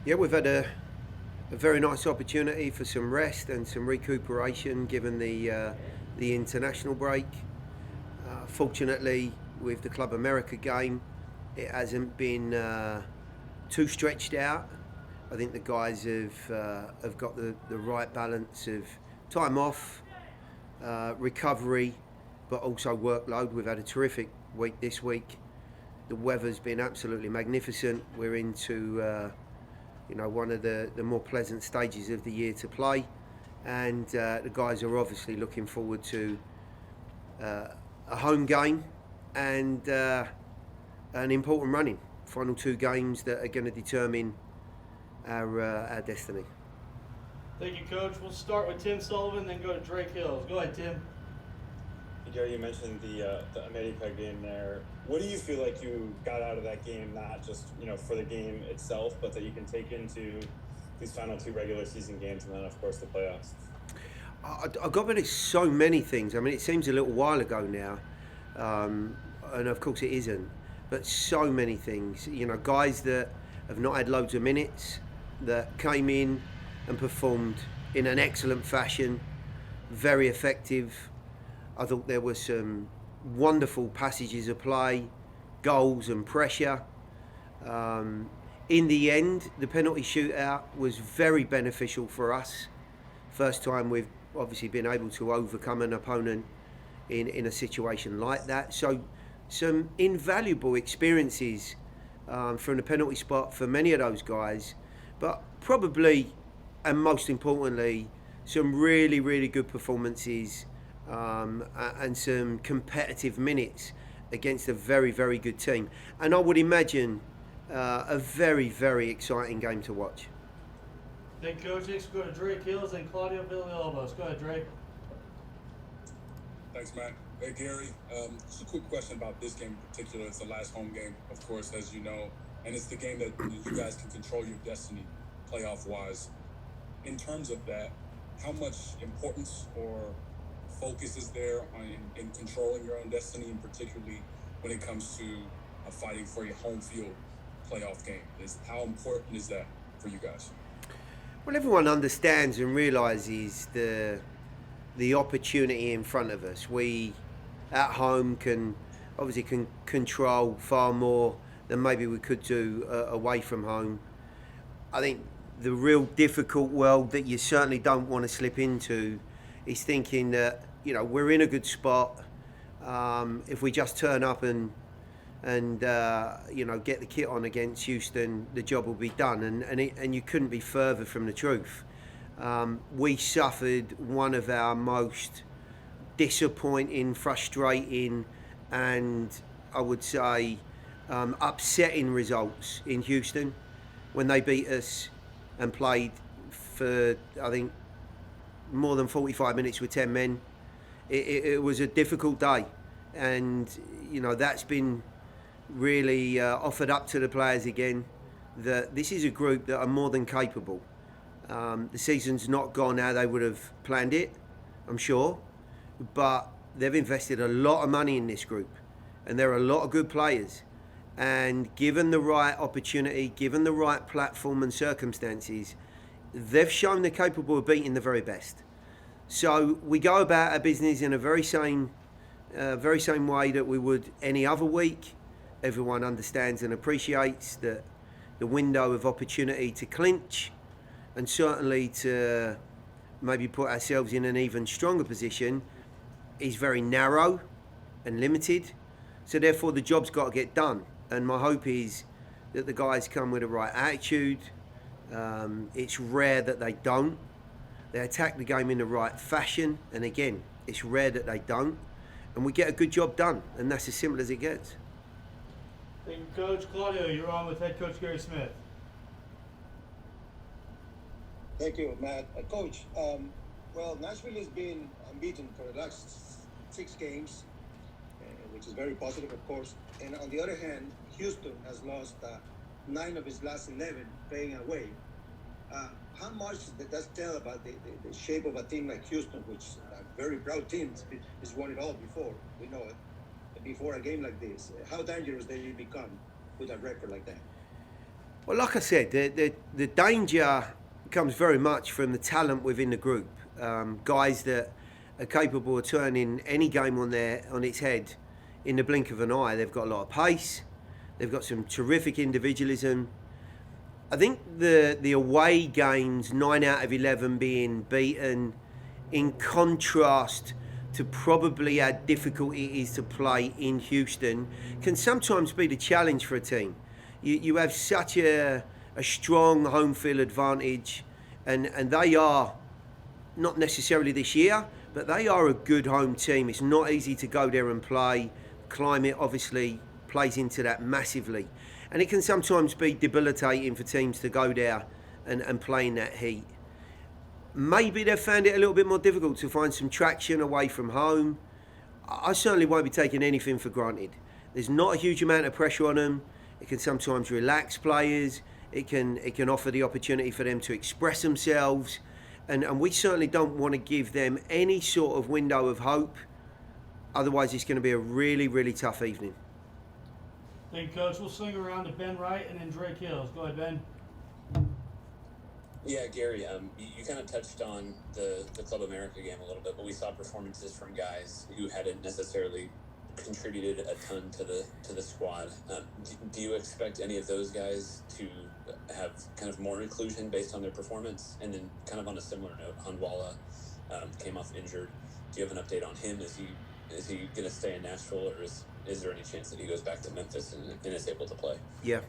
Yeah, we've had a very nice opportunity for some rest and some recuperation given the international break. Fortunately, with the Club America game, it hasn't been too stretched out. I think the guys have got the right balance of time off, recovery, but also workload. We've had a terrific week this week. The weather's been absolutely magnificent. We're into one of the more pleasant stages of the year to play, and the guys are obviously looking forward to a home game and an important running. Final two games that are going to determine our destiny. Thank you, Coach. We'll start with Tim Sullivan, then go to Drake Hills. Go ahead, Tim. Gary, you mentioned the America game there. What do you feel like you got out of that game, not just for the game itself, but that you can take into these final two regular season games and then, of course, the playoffs? I've got rid so many things. I mean, it seems a little while ago now, and of course it isn't. But so many things. Guys that have not had loads of minutes that came in and performed in an excellent fashion, very effective. I thought there were some wonderful passages of play, goals and pressure. In the end, the penalty shootout was very beneficial for us. First time we've obviously been able to overcome an opponent in a situation like that. So some invaluable experiences from the penalty spot for many of those guys, but probably and most importantly, some really, really good performances and some competitive minutes against a very, very good team. And I would imagine a very, very exciting game to watch. Thank you, Coach. Next, we'll go to Drake Hills and Claudio Villalobos. Go ahead, Drake. Thanks, Matt. Hey, Gary. Just a quick question about this game in particular. It's the last home game, of course, as you know, and it's the game that you guys can control your destiny playoff-wise. In terms of that, how much importance or focus is there in controlling your own destiny, and particularly when it comes to fighting for your home field playoff game? How important is that for you guys? Well, everyone understands and realises the opportunity in front of us. We, at home, can control far more than maybe we could do away from home. I think the real difficult world that you certainly don't want to slip into is thinking that we're in a good spot. If we just turn up and get the kit on against Houston, the job will be done. And you couldn't be further from the truth. We suffered one of our most disappointing, frustrating, and I would say upsetting results in Houston when they beat us and played for, I think, more than 45 minutes with 10 men. It was a difficult day, and that's been really offered up to the players again, that this is a group that are more than capable. The season's not gone how they would have planned it, I'm sure, but they've invested a lot of money in this group, and there are a lot of good players, and given the right opportunity, given the right platform and circumstances, they've shown they're capable of beating the very best. So we go about our business in a very same way that we would any other week. Everyone understands and appreciates that the window of opportunity to clinch and certainly to maybe put ourselves in an even stronger position is very narrow and limited. So therefore the job's got to get done. And my hope is that the guys come with the right attitude. It's rare that they don't. They attack the game in the right fashion, and again, it's rare that they don't, and we get a good job done, and that's as simple as it gets. Thank you, Coach. Claudio, you're on with head coach Gary Smith. Thank you, Matt. Coach, Nashville has been unbeaten for the last 6 games, which is very positive, of course. And on the other hand, Houston has lost 9 of his last 11 playing away. How much does that tell about the shape of a team like Houston, which a very proud team, has won it all before, we know it, before a game like this? How dangerous they become with a record like that? Well, like I said, the danger comes very much from the talent within the group. Guys that are capable of turning any game on its head in the blink of an eye. They've got a lot of pace. They've got some terrific individualism. I think the away games, 9 out of 11 being beaten, in contrast to probably how difficult it is to play in Houston, can sometimes be the challenge for a team. You have such a strong home field advantage, and they are, not necessarily this year, but they are a good home team. It's not easy to go there and play. Climate obviously plays into that massively. And it can sometimes be debilitating for teams to go there and play in that heat. Maybe they've found it a little bit more difficult to find some traction away from home. I certainly won't be taking anything for granted. There's not a huge amount of pressure on them. It can sometimes relax players. It can offer the opportunity for them to express themselves. And we certainly don't want to give them any sort of window of hope. Otherwise, it's going to be a really, really tough evening. Thank you, Coach. We'll swing around to Ben Wright and then Drake Hills. Go ahead, Ben. Yeah, Gary, you kind of touched on the Club America game a little bit, but we saw performances from guys who hadn't necessarily contributed a ton to the squad. Do you expect any of those guys to have kind of more inclusion based on their performance? And then kind of on a similar note, Hanwala came off injured. Do you have an update on him? Is he going to stay in Nashville, or is there any chance that he goes back to Memphis and is able to play? Yeah.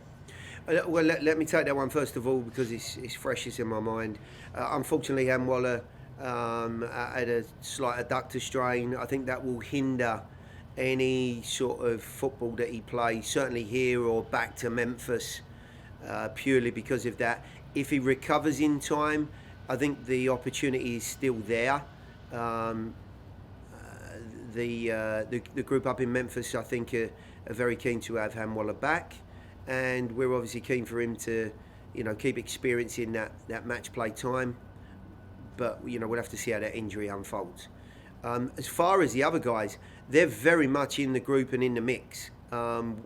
Well, let me take that one first of all, because it's freshest in my mind. Unfortunately, Hanwala had a slight adductor strain. I think that will hinder any sort of football that he plays, certainly here or back to Memphis, purely because of that. If he recovers in time, I think the opportunity is still there. The group up in Memphis, I think, are very keen to have Hanwala back, and we're obviously keen for him to, keep experiencing that match play time. But we'll have to see how that injury unfolds. As far as the other guys, they're very much in the group and in the mix.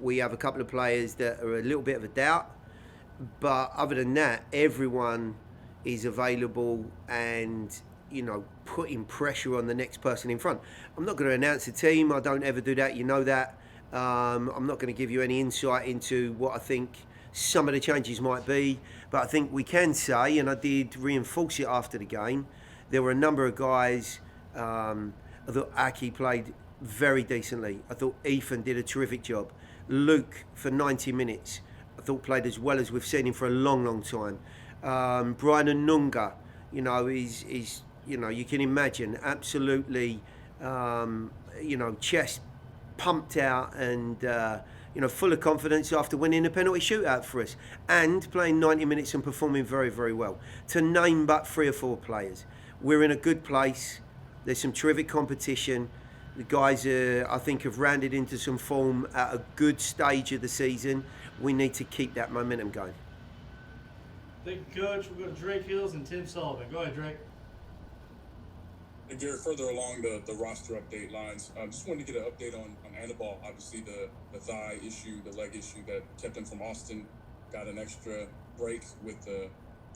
We have a couple of players that are a little bit of a doubt, but other than that, everyone is available and putting pressure on the next person in front. I'm not going to announce a team. I don't ever do that. You know that. I'm not going to give you any insight into what I think some of the changes might be, but I think we can say, and I did reinforce it after the game, there were a number of guys. I thought Aki played very decently. I thought Ethan did a terrific job. Luke, for 90 minutes, I thought played as well as we've seen him for a long, long time. Brian Anunga, is you can imagine, absolutely, chest pumped out and, full of confidence after winning a penalty shootout for us and playing 90 minutes and performing very, very well. To name but 3 or 4 players. We're in a good place. There's some terrific competition. The guys, I think, have rounded into some form at a good stage of the season. We need to keep that momentum going. Thank you, Coach. We'll go to Drake Hills and Tim Sullivan. Go ahead, Drake. And Gary, further along the roster update lines, just wanted to get an update on Anibal. Obviously, the thigh issue, the leg issue that kept him from Austin, got an extra break with the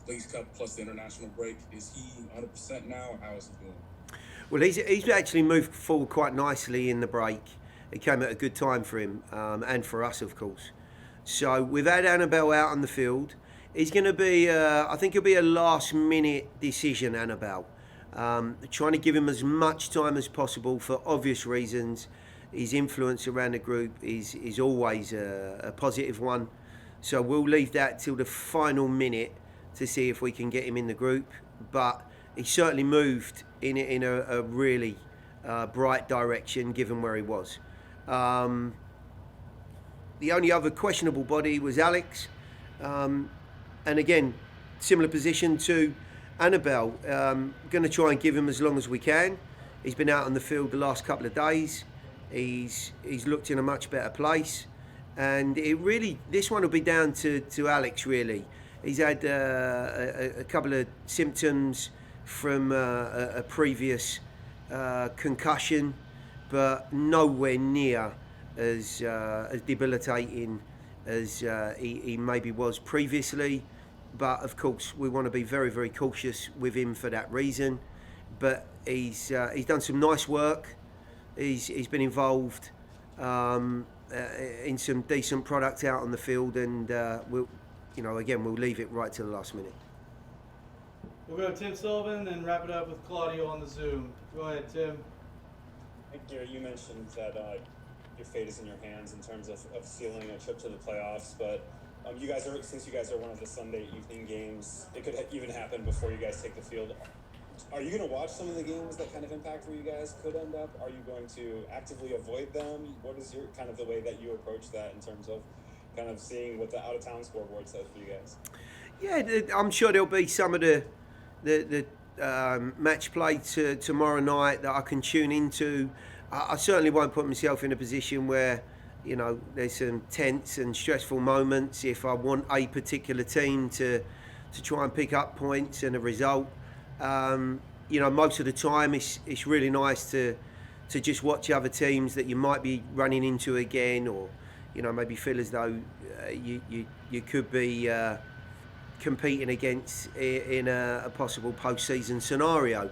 Leagues Cup plus the international break. Is he 100% now, or how is he doing? Well, he's actually moved forward quite nicely in the break. It came at a good time for him and for us, of course. So we've had Annabelle out on the field. He's going to be, I think it'll be a last-minute decision, Annabelle. Trying to give him as much time as possible for obvious reasons. His influence around the group is always a positive one. So we'll leave that till the final minute to see if we can get him in the group. But he certainly moved in a really bright direction given where he was. The only other questionable body was Alex. And again, similar position to Annabelle. Going to try and give him as long as we can. He's been out on the field the last couple of days. He's looked in a much better place. And this one will be down to Alex, really. He's had a couple of symptoms from a previous concussion, but nowhere near as debilitating as he maybe was previously. But of course, we want to be very, very cautious with him for that reason. But he's done some nice work. He's been involved in some decent product out on the field, and we'll leave it right to the last minute. We'll go to Tim Sullivan and wrap it up with Claudio on the Zoom. Go ahead, Tim. Gary, you mentioned that your fate is in your hands in terms of sealing a trip to the playoffs, but since you guys are one of the Sunday evening games, it could even happen before you guys take the field. Are you going to watch some of the games that kind of impact where you guys could end up? Are you going to actively avoid them? What is your kind of the way that you approach that in terms of kind of seeing what the out-of-town scoreboard says for you guys? Yeah, I'm sure there'll be some of the match play tomorrow night that I can tune into. I certainly won't put myself in a position where, there's some tense and stressful moments if I want a particular team to try and pick up points and a result. Most of the time it's really nice to just watch other teams that you might be running into again, or maybe feel as though you could be competing against in a possible postseason scenario.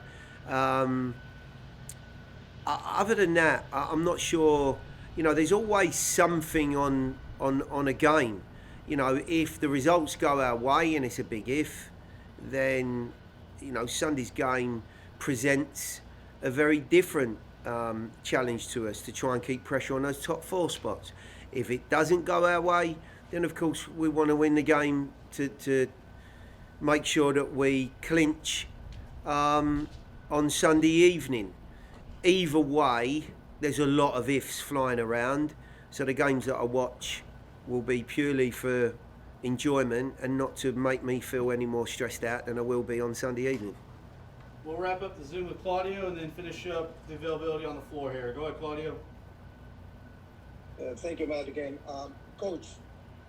Other than that, I'm not sure. There's always something on a game. If the results go our way, and it's a big if, then Sunday's game presents a very different challenge to us to try and keep pressure on those top 4 spots. If it doesn't go our way, then of course we want to win the game to make sure that we clinch on Sunday evening. Either way, there's a lot of ifs flying around, so the games that I watch will be purely for enjoyment and not to make me feel any more stressed out than I will be on Sunday evening. We'll wrap up the Zoom with Claudio and then finish up the availability on the floor here. Go ahead, Claudio. Thank you, Matt, again. Coach,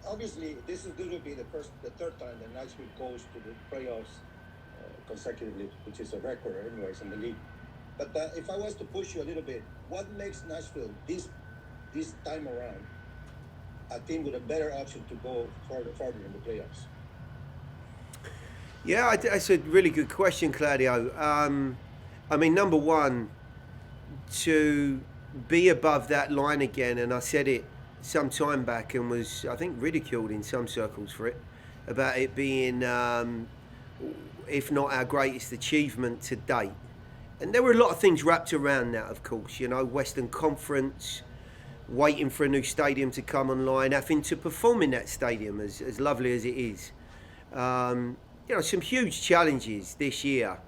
obviously this is going to be the third time that Nashville goes to the playoffs consecutively, which is a record anyways in the league. But if I was to push you a little bit, what makes Nashville this time around a team with a better option to go farther in the playoffs? Yeah, that's a really good question, Claudio. Number one, to be above that line again, and I said it some time back and was, I think, ridiculed in some circles for it, about it being, if not our greatest achievement to date. And there were a lot of things wrapped around that, of course. Western Conference, waiting for a new stadium to come online, having to perform in that stadium, as lovely as it is. Some huge challenges this year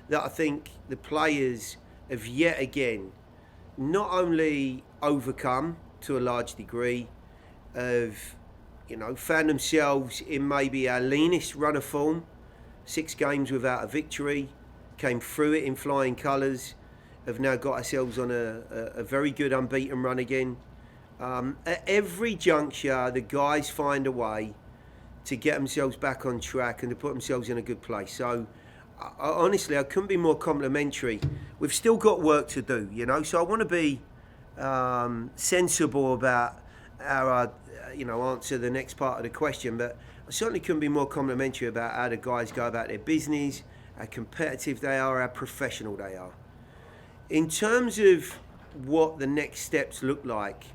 that I think the players have yet again not only overcome to a large degree, have found themselves in maybe our leanest run of form, 6 games without a victory, came through it in flying colours, have now got ourselves on a very good unbeaten run again. At every juncture, the guys find a way to get themselves back on track and to put themselves in a good place. So, honestly, I couldn't be more complimentary. We've still got work to do, so I want to be sensible about our, answer the next part of the question, but I certainly couldn't be more complimentary about how the guys go about their business, how competitive they are, how professional they are. In terms of what the next steps look like,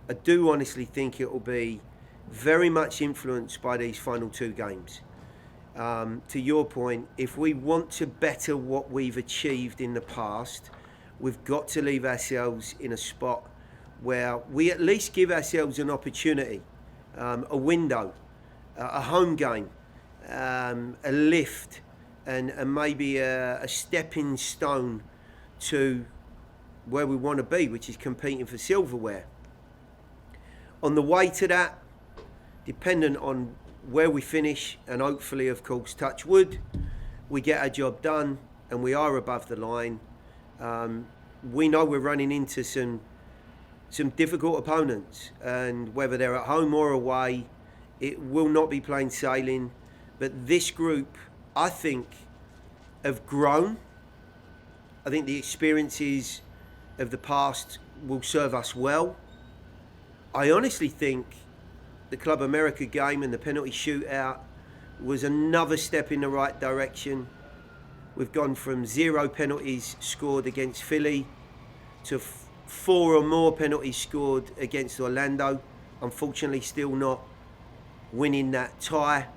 I do honestly think it will be very much influenced by these final 2 games. To your point, if we want to better what we've achieved in the past, we've got to leave ourselves in a spot where we at least give ourselves an opportunity, a window, a home game, a lift, and maybe a stepping stone to where we want to be, which is competing for silverware. On the way to that, dependent on where we finish, and hopefully, of course, touch wood, we get our job done and we are above the line. We know we're running into some difficult opponents, and whether they're at home or away, it will not be plain sailing. But this group, I think, have grown. I think the experiences of the past will serve us well. I honestly think the Club America game and the penalty shootout was another step in the right direction. We've gone from 0 penalties scored against Philly to 4 or more penalties scored against Orlando. Unfortunately, still not winning that tie.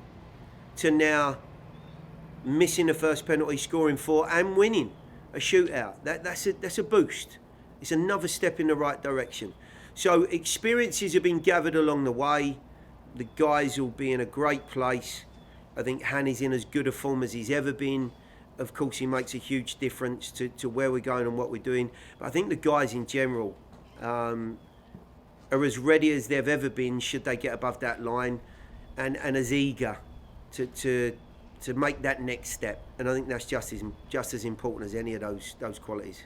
To now missing the first penalty, scoring 4 and winning a shootout. That's a boost. It's another step in the right direction. So experiences have been gathered along the way. The guys will be in a great place. I think Hanny's in as good a form as he's ever been. Of course, he makes a huge difference to where we're going and what we're doing. But I think the guys in general are as ready as they've ever been should they get above that line, and as eager to make that next step. And I think that's just as important as any of those qualities.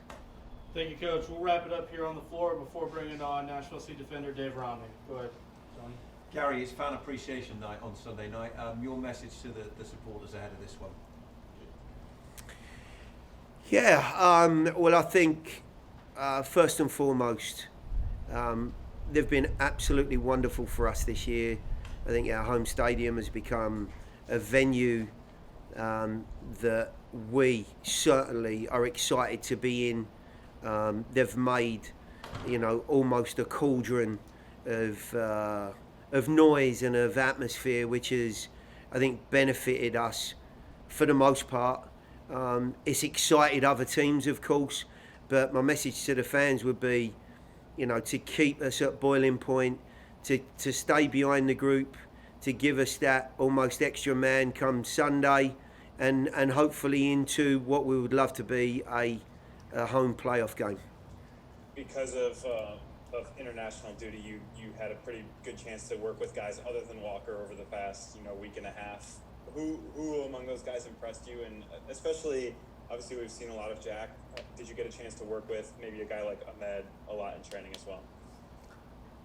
Thank you, Coach. We'll wrap it up here on the floor before bringing on Nashville SC defender Dave Romney. Go ahead, Tony. Gary, it's Fan Appreciation Night on Sunday night. Your message to the supporters ahead of this one? Yeah, well, I think first and foremost, they've been absolutely wonderful for us this year. I think our home stadium has become a venue that we certainly are excited to be in. They've made, almost a cauldron of noise and of atmosphere, which has, I think, benefited us for the most part. It's excited other teams, of course, but my message to the fans would be, to keep us at boiling point, to stay behind the group, to give us that almost extra man come Sunday, and hopefully into what we would love to be a home playoff game. Because of international duty, you had a pretty good chance to work with guys other than Walker over the past week and a half. Who among those guys impressed you? And especially, obviously, we've seen a lot of Jack. Did you get a chance to work with maybe a guy like Ahmed a lot in training as well?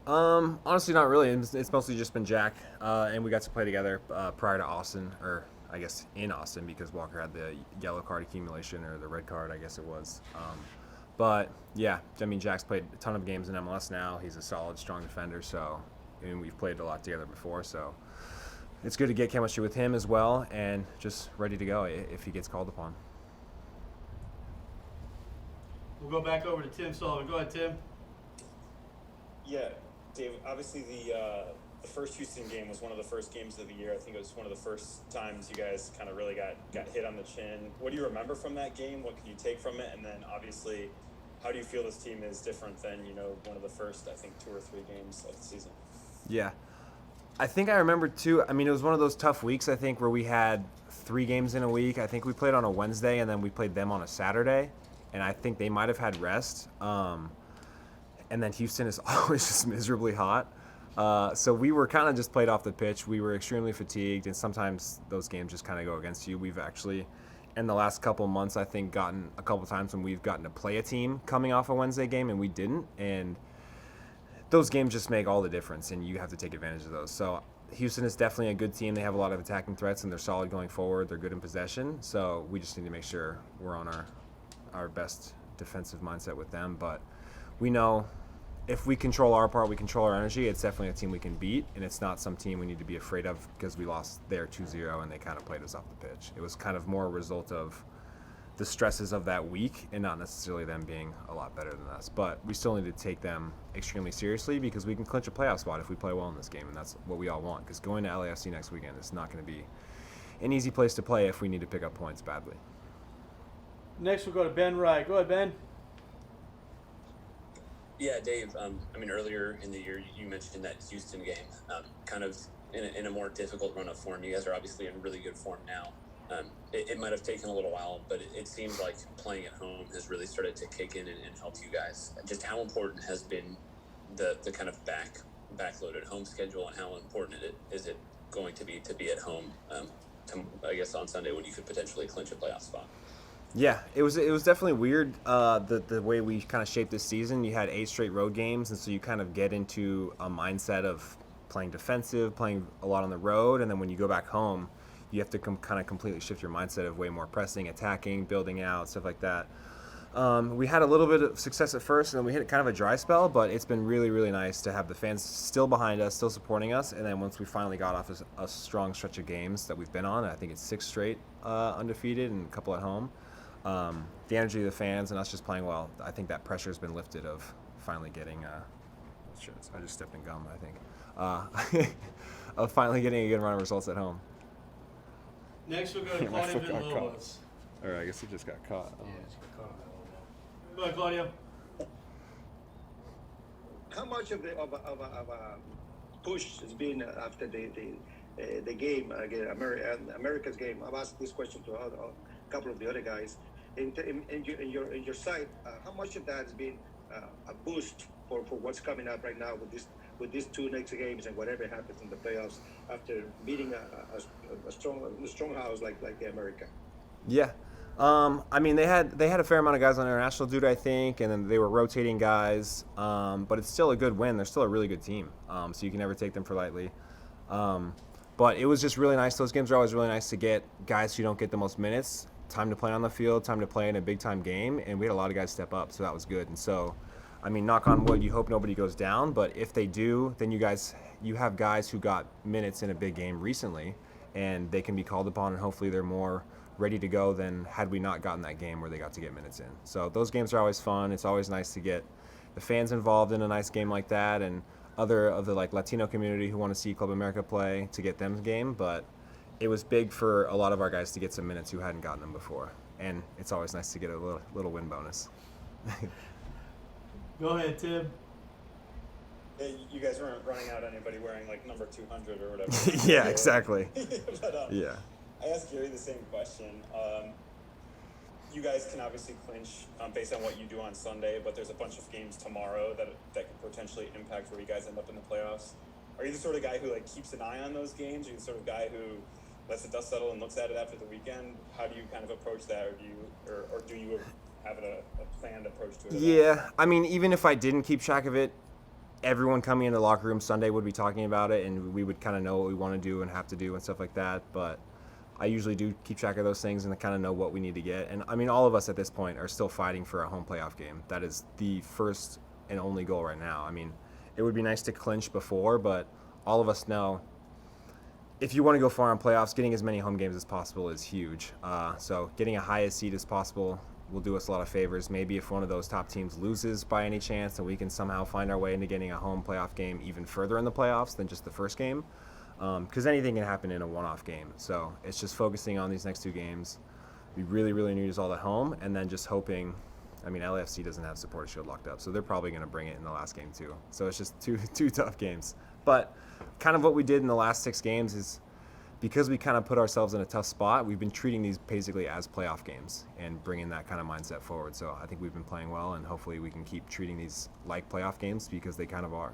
Honestly, not really. It's mostly just been Jack, and we got to play together prior to Austin, or I guess in Austin, because Walker had the yellow card accumulation, or the red card, I guess it was. But yeah, I mean, Jack's played a ton of games in MLS now. He's a solid, strong defender. And we've played a lot together before, so it's good to get chemistry with him as well, and just ready to go if he gets called upon. We'll go back over to Tim Sullivan. Go ahead, Tim. Yeah, Dave, obviously the first Houston game was one of the first games of the year. I think it was one of the first times you guys kind of really got hit on the chin. What do you remember from that game? What can you take from it? And then obviously, how do you feel this team is different than, one of the first, I think, 2 or 3 games of the season? Yeah. I think I remember too. I mean, it was one of those tough weeks, I think, where we had 3 games in a week. I think we played on a Wednesday, and then we played them on a Saturday, and I think they might have had rest. And then Houston is always just miserably hot. So we were kind of just played off the pitch. We were extremely fatigued, and sometimes those games just kind of go against you. We've actually, in the last couple of months, I think, gotten a couple times when we've gotten to play a team coming off a Wednesday game, and we didn't. And those games just make all the difference, and you have to take advantage of those. So Houston is definitely a good team. They have a lot of attacking threats, and they're solid going forward. They're good in possession. So we just need to make sure we're on our best defensive mindset with them. But we know if we control our part, we control our energy, it's definitely a team we can beat, and it's not some team we need to be afraid of because we lost there 2-0 and they kind of played us off the pitch. It was kind of more a result of the stresses of that week and not necessarily them being a lot better than us. But we still need to take them extremely seriously because we can clinch a playoff spot if we play well in this game, and that's what we all want, because going to LAFC next weekend is not going to be an easy place to play if we need to pick up points badly. Next, we'll go to Ben Wright. Go ahead, Ben. Yeah, Dave, earlier in the year, you mentioned that Houston game, kind of in a more difficult run of form. You guys are obviously in really good form now. It might have taken a little while, but it seems like playing at home has really started to kick in and help you guys. Just how important has been the kind of backloaded home schedule, and how important is it going to be at home, I guess, on Sunday when you could potentially clinch a playoff spot? Yeah, it was definitely weird the way we kind of shaped this season. You had 8 straight road games, and so you kind of get into a mindset of playing defensive, playing a lot on the road, and then when you go back home, you have to kind of completely shift your mindset of way more pressing, attacking, building out, stuff like that. We had a little bit of success at first, and then we hit kind of a dry spell, but it's been really, really nice to have the fans still behind us, still supporting us, and then once we finally got off a strong stretch of games that we've been on, I think it's 6 straight undefeated and a couple at home, the energy of the fans and us just playing well, I think that pressure has been lifted of finally getting, I just stepped in gum, I think, of finally getting a good run of results at home. Next, we'll go to Claudio Villalobos. All right, I guess he just got caught. Go ahead, Claudio. How much of a push has been after the game again, America's game? I've asked this question to a couple of the other guys. In your side, how much of that has been a boost for what's coming up right now with these 2 next games and whatever happens in the playoffs after beating a strong house like the America? Yeah. I mean, they had a fair amount of guys on international duty, I think, and then they were rotating guys. But it's still a good win. They're still a really good team, so you can never take them for lightly. But it was just really nice. Those games are always really nice to get guys who don't get the most minutes, time to play on the field, time to play in a big-time game, and we had a lot of guys step up, so that was good. And so, I mean, knock on wood, you hope nobody goes down, but if they do, then you have guys who got minutes in a big game recently, and they can be called upon, and hopefully they're more ready to go than had we not gotten that game where they got to get minutes in. So those games are always fun. It's always nice to get the fans involved in a nice game like that, and other of the Latino community who want to see Club America play to get them game. But it was big for a lot of our guys to get some minutes who hadn't gotten them before, and it's always nice to get a little win bonus. Go ahead, Tim. Hey, you guys weren't running out anybody wearing number 200 or whatever. Yeah, exactly. But, yeah. I asked Gary the same question. You guys can obviously clinch based on what you do on Sunday, but there's a bunch of games tomorrow that could potentially impact where you guys end up in the playoffs. Are you the sort of guy who keeps an eye on those games? Are you the sort of guy who lets the dust settle and looks at it after the weekend? How do you kind of approach that, or do you have a planned approach to it? Yeah, I mean, even if I didn't keep track of it, everyone coming into the locker room Sunday would be talking about it, and we would kind of know what we want to do and have to do and stuff like that. But I usually do keep track of those things and kind of know what we need to get. And I mean, all of us at this point are still fighting for a home playoff game. That is the first and only goal right now. I mean, it would be nice to clinch before, but all of us know if you want to go far in playoffs, getting as many home games as possible is huge. So getting a highest seed as possible will do us a lot of favors. Maybe if one of those top teams loses by any chance, and we can somehow find our way into getting a home playoff game even further in the playoffs than just the first game. Because anything can happen in a one-off game. So it's just focusing on these next 2 games. We really, really need us all at home, and then just hoping. I mean, LAFC doesn't have Supporter Shield locked up, so they're probably going to bring it in the last game too. So it's just two tough games. But kind of what we did in the last 6 games is, because we kind of put ourselves in a tough spot, we've been treating these basically as playoff games and bringing that kind of mindset forward. So I think we've been playing well, and hopefully we can keep treating these like playoff games, because they kind of are.